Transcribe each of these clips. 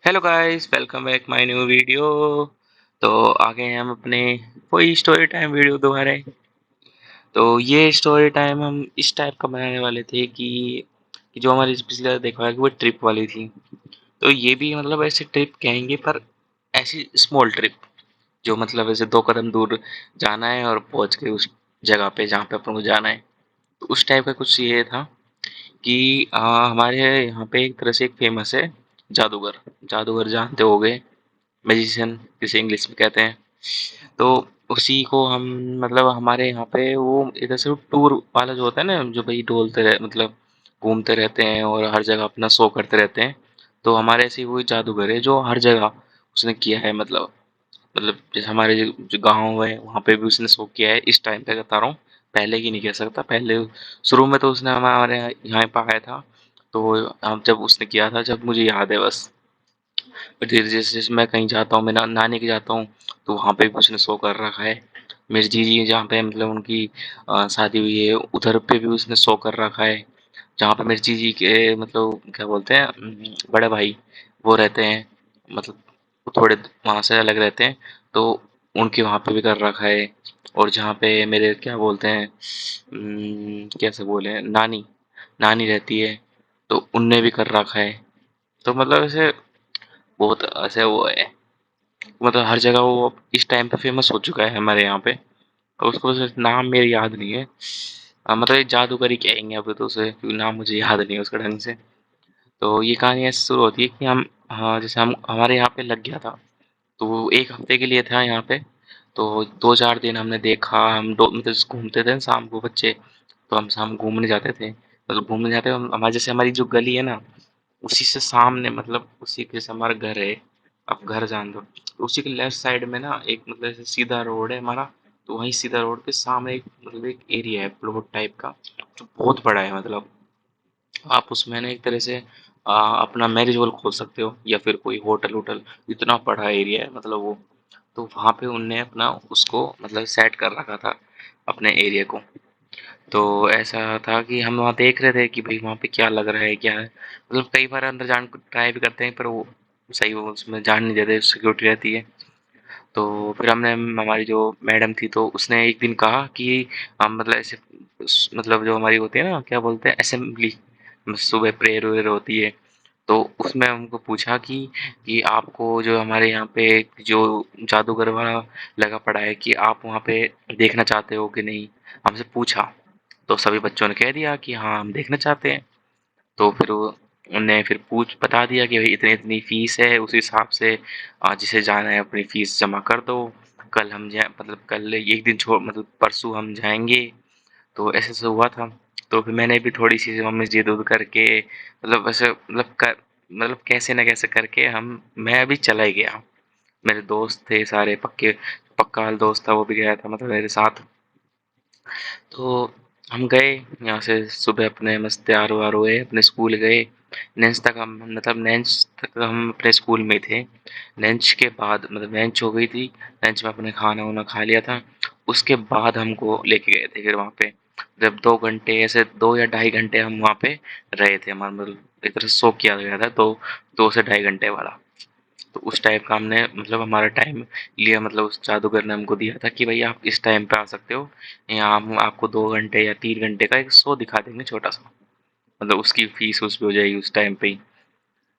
Hello guys, welcome back my new video. तो आ गए हैं हम अपने वही स्टोरी टाइम वीडियो दोबारा। तो ये स्टोरी टाइम हम इस टाइप का बनाने वाले थे कि जो हमारी पिछले बार देखा है कि वो ट्रिप वाली थी। तो ये भी मतलब ऐसे ट्रिप कहेंगे पर ऐसी स्मॉल ट्रिप जो मतलब ऐसे 2 कदम दूर जाना है और पहुंच के उस जगह पे जहाँ पे अपन को जाना है। तो उस टाइप का कुछ ये था कि हमारे यहाँ पे एक तरह से एक फेमस है जादूगर। जादूगर जानते होगे, मैजिशियन जिसे इंग्लिश में कहते हैं। तो उसी को हम मतलब हमारे यहाँ पे वो इधर से टूर वाला जो होता है ना, जो भाई डोलते रहे मतलब घूमते रहते हैं और हर जगह अपना शो करते रहते हैं। तो हमारे ऐसे ही वो जादूगर है जो हर जगह उसने किया है। मतलब जैसे हमारे जो गाँव है वहाँ पे भी उसने शो किया है। इस टाइम पे बता रहा हूँ, पहले की नहीं कह सकता। पहले शुरू में तो उसने हमारे यहाँ पे आया था। तो हम जब उसने किया था, जब मुझे याद है बस। और धीरे जैसे जैसे मैं कहीं जाता हूँ, मैं नानी के जाता हूँ, तो वहाँ पे भी उसने शो कर रखा है। मेरी जीजी जहाँ पे मतलब उनकी शादी हुई है, उधर पे भी उसने शो कर रखा है। जहाँ पे मेरी जीजी के मतलब क्या बोलते हैं, बड़े भाई वो रहते हैं, मतलब वो थोड़े वहाँ से अलग रहते हैं। तो उनके वहाँ पे भी कर रखा है। और जहाँ पे मेरे क्या बोलते हैं, कैसे बोले, नानी नानी रहती है, तो उनने भी कर रखा है। तो मतलब ऐसे बहुत ऐसे वो है, मतलब हर जगह वो इस टाइम पे फेमस हो चुका है हमारे यहाँ पे। और उसको सिर्फ नाम मेरे याद नहीं है। मतलब एक जादूगर ही कहेंगे अभी तो उसे, क्योंकि नाम मुझे याद नहीं है उसका ढंग से। तो ये कहानी ऐसे शुरू होती है कि हम, हाँ, जैसे हम हमारे यहाँ पे लग गया था। तो वो 1 हफ्ते के लिए था यहाँ पे। तो 2-4 दिन हमने देखा, हम दो मतलब घूमते थे ना शाम को बच्चे। तो हम शाम घूमने जाते थे, मतलब घूमने जाते हमारे जैसे हमारी जो गली है ना, उसी से सामने मतलब उसी के जैसे हमारा घर है। आप घर जान दो, तो उसी के लेफ्ट साइड में ना एक मतलब ऐसे सीधा रोड है हमारा। तो वहीं सीधा रोड के सामने एक मतलब एक एरिया है प्लॉट टाइप का, जो बहुत बड़ा है। मतलब आप उसमें ना एक तरह से अपना मैरिज हॉल खोल सकते हो या फिर कोई होटल वोटल। इतना बड़ा एरिया है मतलब वो। तो वहाँ पे उनने अपना उसको मतलब सेट कर रखा था, अपने एरिया को। तो ऐसा था कि हम वहाँ देख रहे थे कि भाई वहाँ पे क्या लग रहा है, क्या है। मतलब कई बार अंदर जाने को ट्राई भी करते हैं, पर वो सही वो उसमें जान नहीं देते, सिक्योरिटी रहती है। तो फिर हमने, हमारी जो मैडम थी, तो उसने एक दिन कहा कि हम मतलब ऐसे मतलब जो हमारी होती है ना, क्या बोलते हैं, असेंबली, सुबह प्रेयर वेयर होती है। तो उसमें हमको पूछा कि आपको जो हमारे यहाँ पे जो जादूगर वाला लगा पड़ा है, कि आप वहाँ पे देखना चाहते हो कि नहीं, हमसे पूछा। तो सभी बच्चों ने कह दिया कि हाँ हम देखना चाहते हैं। तो फिर वो उनने फिर पूछ बता दिया कि भाई इतनी इतनी फीस है, उस हिसाब से जिसे जाना है अपनी फीस जमा कर दो। कल हम जाए, मतलब कल एक दिन छोड़, मतलब परसों हम जाएंगे। तो ऐसे ऐसे हुआ था। तो फिर मैंने भी थोड़ी सी मम्मी जिद उद करके, मतलब वैसे मतलब कैसे न कैसे करके हम, मैं अभी चला ही गया। मेरे दोस्त थे सारे पक्के, पक्का वाला दोस्त था, वो भी गया था मतलब मेरे साथ। तो हम गए यहाँ से सुबह, अपने मस्त तैयार वार हुए, अपने स्कूल गए। लंच तक हम, मतलब लंच तक हम अपने स्कूल में थे। लंच के बाद मतलब लंच हो गई थी, लंच में अपने खाना वाना खा लिया था। उसके बाद हमको लेके गए थे फिर वहाँ पे। जब 2 घंटे ऐसे 2 या ढाई घंटे हम वहाँ पे रहे थे, हमारा मतलब एक तरह से शो किया गया था। तो 2 से ढाई घंटे वाला, तो उस टाइप का हमने मतलब हमारा टाइम लिया। मतलब उस जादूगर ने हमको दिया था कि भाई आप इस टाइम पे आ सकते हो, यहाँ हम आपको 2 घंटे या 3 घंटे का एक शो दिखा देंगे छोटा सा। मतलब उसकी फीस उस पे हो जाएगी उस टाइम पे ही।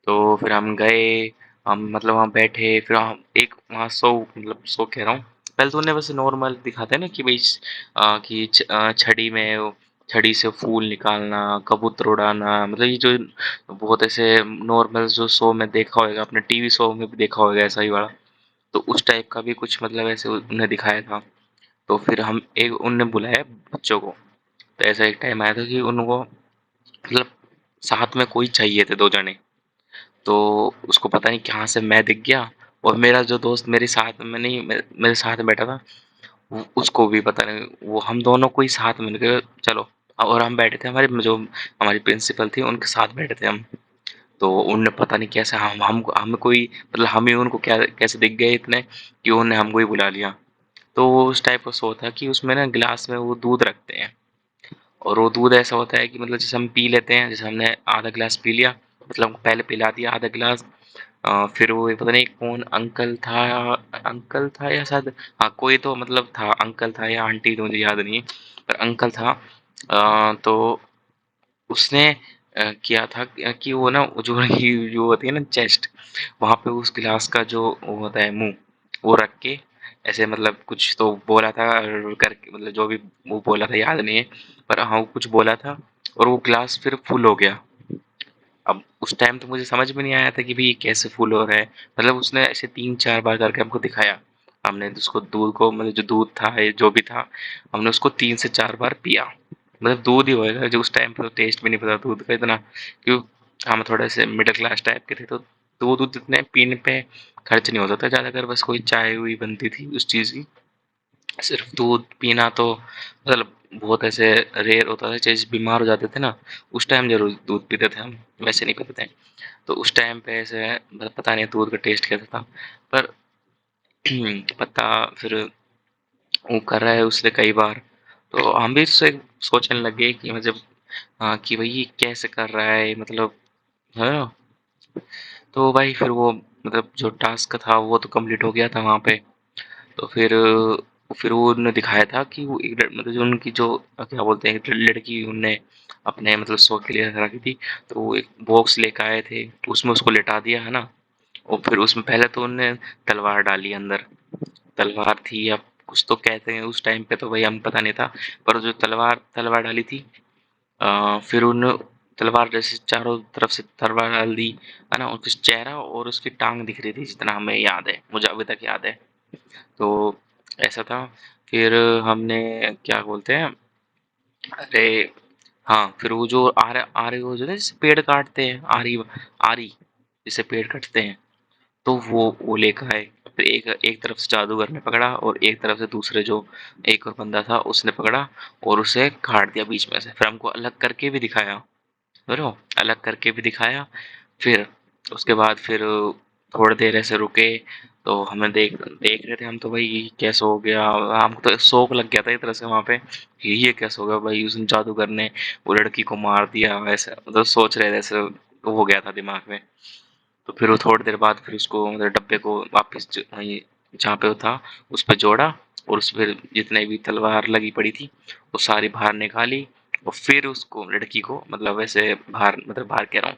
तो फिर हम गए, हम मतलब वहाँ बैठे, फिर हम एक वहाँ शो, मतलब शो कह रहा हूँ, पहले तो उन्हें बस नॉर्मल दिखाते हैं ना कि भाई छड़ी में छड़ी से फूल निकालना, कबूतर उड़ाना, मतलब ये जो बहुत ऐसे नॉर्मल जो शो में देखा होगा, अपने टीवी शो में भी देखा होगा ऐसा ही वाला। तो उस टाइप का भी कुछ मतलब ऐसे उन्हें दिखाया था। तो फिर हम एक उनने बुलाया बच्चों को। तो ऐसा एक टाइम आया था कि उनको मतलब साथ में कोई चाहिए थे 2 जने। तो उसको पता नहीं कहाँ से मैं दिख गया। और मेरा जो दोस्त मेरे साथ में नहीं, मेरे साथ में बैठा था, उसको भी पता नहीं, वो हम दोनों को ही साथ मिल गए चलो। और हम बैठे थे, हमारे जो हमारी प्रिंसिपल थी उनके साथ बैठे थे हम। तो उनने पता नहीं कैसे हम कोई मतलब हम ही उनको क्या कैसे दिख गए इतने कि उन्होंने हमको ही बुला लिया। तो वो उस टाइप का शो था कि उसमें ना गिलास में वो दूध रखते हैं। और वो दूध ऐसा होता है कि मतलब जैसे हम पी लेते हैं, जैसे हमने आधा गिलास पी लिया, मतलब पहले पिला दिया आधा गिलास, फिर वो पता नहीं कौन अंकल था या शायद, हाँ कोई तो मतलब था, अंकल था या आंटी, तो मुझे याद नहीं है, पर अंकल था। तो उसने किया था कि वो ना जो होती है ना चेस्ट, वहां पे उस गिलास का जो वो होता है मुंह, वो रख के ऐसे मतलब कुछ तो बोला था करके, मतलब जो भी वो बोला था याद नहीं है, पर हाँ वो कुछ बोला था, और वो गिलास फिर फुल हो गया। अब उस टाइम तो मुझे समझ में नहीं आया था कि भाई ये कैसे फुल हो रहा है, मतलब उसने ऐसे 3-4 बार करके हमको दिखाया। हमने उसको दूध को, मतलब जो दूध था या जो भी था, हमने उसको 3 से 4 बार पिया। मतलब दूध ही होएगा, जो उस टाइम पे तो टेस्ट भी नहीं पता दूध का इतना, क्यों हम थोड़े से मिडिल क्लास टाइप के थे, तो दूध दूध इतने पीने पे खर्च नहीं होता था ज़्यादातर, बस कोई चाय हुई बनती थी उस चीज़ की। सिर्फ दूध पीना तो मतलब बहुत ऐसे रेयर होता था, जैसे बीमार हो जाते थे ना, उस टाइम जरूर दूध पीते थे हम, वैसे नहीं पीते थे। तो उस टाइम पे ऐसे मतलब पता नहीं दूध का टेस्ट कैसा था, पर पता फिर वो कर रहा है उसने कई बार, तो हम भी उससे सोचने लगे कि मतलब हाँ कि भाई ये कैसे कर रहा है मतलब, है ना। तो भाई फिर वो मतलब जो टास्क था वो तो कंप्लीट हो गया था वहाँ पे। तो फिर वो उन्होंने दिखाया था कि वो एक मतलब जो उनकी जो क्या बोलते हैं लड़की उनने अपने मतलब शो के लिए रखी थी, तो वो एक बॉक्स लेकर आए थे, उसमें उसको लेटा दिया है ना। और फिर उसमें पहले तो उनने तलवार डाली अंदर, तलवार थी या कुछ तो कहते हैं, उस टाइम पे तो भाई हम पता नहीं था, पर जो तलवार तलवार डाली थी, फिर उन तलवार जैसे चारों तरफ से तलवार डाल दी, है ना, उसका चेहरा और उसकी टांग दिख रही थी, जितना हमें याद है, मुझे अभी तक याद है। तो ऐसा था। फिर हमने क्या बोलते हैं, अरे हाँ, फिर वो जो आरे आरे वो जो है जिससे पेड़ काटते हैं, आरी आरी जिससे पेड़ कटते हैं, तो वो लेकर आए। फिर एक एक तरफ से जादूगर ने पकड़ा, और एक तरफ से दूसरे जो एक और बंदा था उसने पकड़ा, और उसे काट दिया बीच में से। फिर हमको अलग करके भी दिखाया, समझ रहे हो, अलग करके भी दिखाया। फिर उसके बाद फिर थोड़ी देर ऐसे रुके, तो हमें देख देख रहे थे हम, तो भाई ये कैसे हो गया, हमको तो शौक लग गया था एक तरह से वहां पे कि ये कैसे हो गया भाई, उस जादूगर ने वो लड़की को मार दिया, ऐसे मतलब सोच रहे थे ऐसे, हो गया था दिमाग में। तो फिर वो थोड़ी देर बाद फिर उसको मतलब डब्बे को वापस वहीं जहाँ पे वो था उस पर जोड़ा, और उस पर जितने भी तलवार लगी पड़ी थी वो सारी बाहर निकाली, और फिर उसको लड़की को मतलब वैसे बाहर, मतलब बाहर कह रहा हूँ,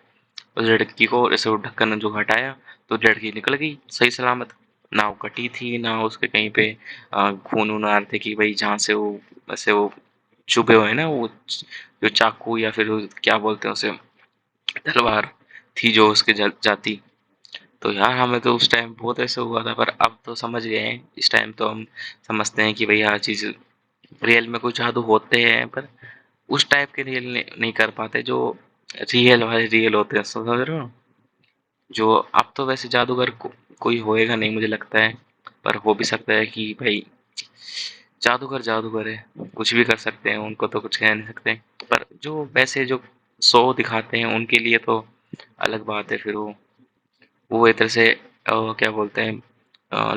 उस लड़की को ऐसे वो ढक्कन जो हटाया, तो लड़की निकल गई सही सलामत। ना वो कटी थी, ना उसके कहीं पे खून वून आ रहे थे कि भाई जहाँ से वो वैसे वो चुभे हुए ना वो जो चाकू या फिर वो क्या बोलते हैं उसे, तलवार थी जो उसके जाती। तो यार हमें तो उस टाइम बहुत ऐसे हुआ था, पर अब तो समझ गए हैं, इस टाइम तो हम समझते हैं कि भाई हर चीज़ रियल में कुछ जादू होते हैं, पर उस टाइप के रियल नहीं कर पाते जो रियल वाले रियल होते हैं, समझ रहे हो। जो अब तो वैसे जादूगर कोई होएगा नहीं मुझे लगता है, पर हो भी सकता है कि भाई जादूगर जादूगर है, कुछ भी कर सकते हैं, उनको तो कुछ कह नहीं सकते। पर जो वैसे जो शो दिखाते हैं उनके लिए तो अलग बात है, फिर वो एक तरह से क्या बोलते हैं,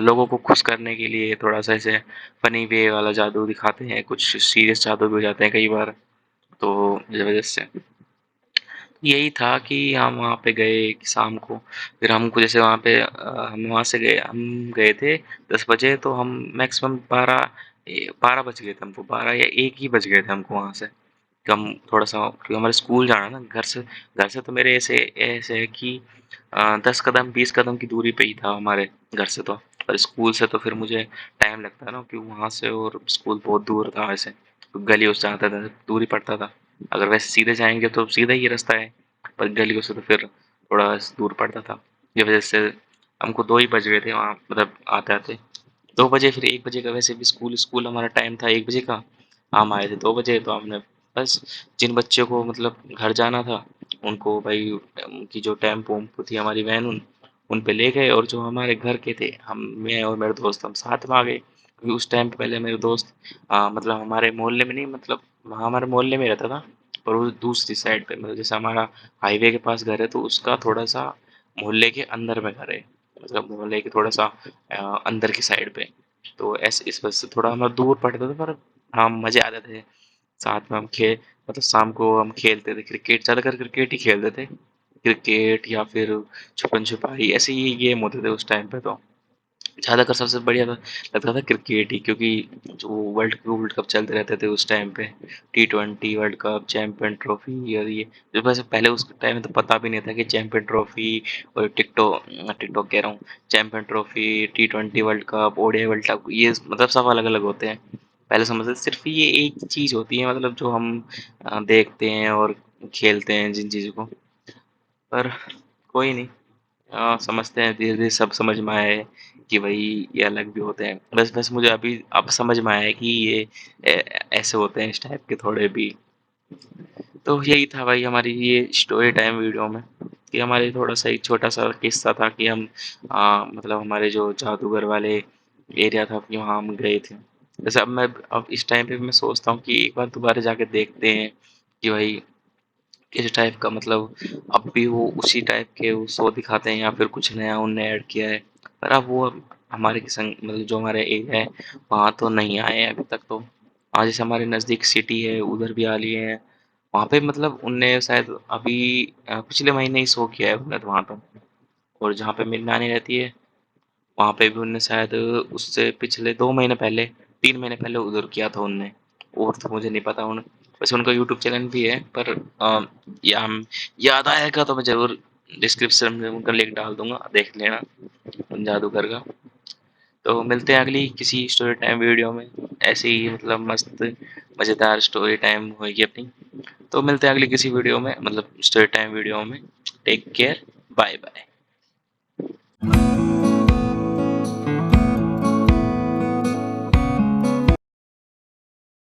लोगों को खुश करने के लिए थोड़ा सा ऐसे फनी वे वाला जादू दिखाते हैं, कुछ सीरियस जादू भी हो जाते हैं कई बार। तो इस वजह से यही था कि हम वहाँ पे गए कि शाम को, फिर हमको जैसे वहाँ पे हम वहाँ से गए, हम गए थे 10 बजे, तो हम मैक्सिमम 12 बज गए थे हमको, 12 या 1 ही बज गए थे हमको वहाँ से। हम थोड़ा सा, क्योंकि हमारे स्कूल जाना ना घर से तो मेरे ऐसे ऐसे है कि 10 कदम 20 कदम की दूरी पे ही था हमारे घर से तो, पर स्कूल से तो फिर मुझे टाइम लगता है ना, क्योंकि वहाँ से और स्कूल बहुत दूर था वैसे, तो गलियों से जाता था दूरी पड़ता था। अगर वैसे सीधे जाएंगे तो सीधा ही रास्ता है, पर गलियों से तो फिर थोड़ा दूर पड़ता था। ये वजह से हमको 2 ही बज गए थे वहाँ, मतलब आते आते 2 बजे। फिर 1 बजे का वैसे भी स्कूल स्कूल हमारा टाइम था 1 बजे का, हम आए थे 2 बजे। तो हमने बस जिन बच्चों को मतलब घर जाना था उनको भाई उनकी जो टेम्पो वेम्पो थी हमारी वैन, उन पे ले गए, और जो हमारे घर के थे हम, मैं और मेरे दोस्त, हम साथ में आ गए, क्योंकि उस टाइम पे पहले मेरे दोस्त मतलब हमारे मोहल्ले में नहीं, मतलब वहाँ हमारे मोहल्ले में रहता था, पर वो दूसरी साइड पे, मतलब जैसे हमारा हाईवे के पास घर है तो उसका थोड़ा सा मोहल्ले के अंदर में घर है, मतलब मोहल्ले के थोड़ा सा अंदर की साइड पे। तो ऐसे इस वजह से थोड़ा हमारा दूर पड़ता था, पर हाँ मजे आते थे साथ में। हम मतलब शाम को हम खेलते थे क्रिकेट, ज़्यादातर क्रिकेट ही खेलते थे। क्रिकेट या फिर छुपन-छुपाई, ऐसे ही गेम होते थे उस टाइम पे तो। ज़्यादातर सबसे बढ़िया तो लगता था क्रिकेट ही, क्योंकि जो वर्ल्ड वर्ल्ड कप चलते रहते थे उस टाइम पे, टी20 वर्ल्ड कप, चैंपियन ट्रॉफी और ये जो वैसे पहले उस टाइम में तो पता भी नहीं था कि चैंपियन ट्रॉफी और टिकटॉक कह रहा हूँ, चैंपियन ट्रॉफी, टी20 world cup, ODI world cup, ये मतलब सब अलग-अलग होते हैं। पहले समझते थे सिर्फ ये एक चीज़ होती है, मतलब जो हम देखते हैं और खेलते हैं जिन चीज़ों को, पर कोई नहीं। समझते हैं, धीरे-धीरे सब समझ में आया है कि भाई ये अलग भी होते हैं। बस मुझे अभी अब समझ में आया है कि ये ऐसे होते हैं इस टाइप के थोड़े भी। तो यही था भाई हमारी ये स्टोरी टाइम वीडियो में, कि हमारे थोड़ा-सा एक छोटा-सा किस्सा था कि हम मतलब हमारे जो जादूगर वाले एरिया था कि वहाँ हम गए थे। जैसे अब इस टाइम पे मैं सोचता हूँ कि एक बार दोबारा जाके देखते हैं कि भाई किस टाइप का, मतलब अब भी वो उसी टाइप के वो शो दिखाते हैं या फिर कुछ नया उनने ऐड किया है। पर अब वो हमारे संग मतलब जो हमारे एरिया है वहाँ तो नहीं आए हैं अभी तक तो। हाँ, जैसे हमारे नज़दीक सिटी है उधर भी आ लिए हैं। वहाँ पे मतलब उनने शायद अभी पिछले महीने ही शो किया है उन्होंने तो वहाँ पे। और जहाँ पे मेरी नानी रहती है वहाँ पे भी उनने शायद उससे पिछले 2 महीने पहले, 3 महीने पहले उधर किया था उनने। और तो मुझे नहीं पता उन वैसे उनका यूट्यूब चैनल भी है, पर या याद आएगा तो मैं जरूर डिस्क्रिप्शन में उनका लिंक डाल दूंगा, देख लेना उन जादूगर का। तो मिलते हैं अगली किसी स्टोरी टाइम वीडियो में, ऐसे ही मतलब मस्त मज़ेदार स्टोरी टाइम होगी अपनी। तो मिलते हैं अगली किसी वीडियो में, मतलब स्टोरी टाइम वीडियो में। Take care, bye bye.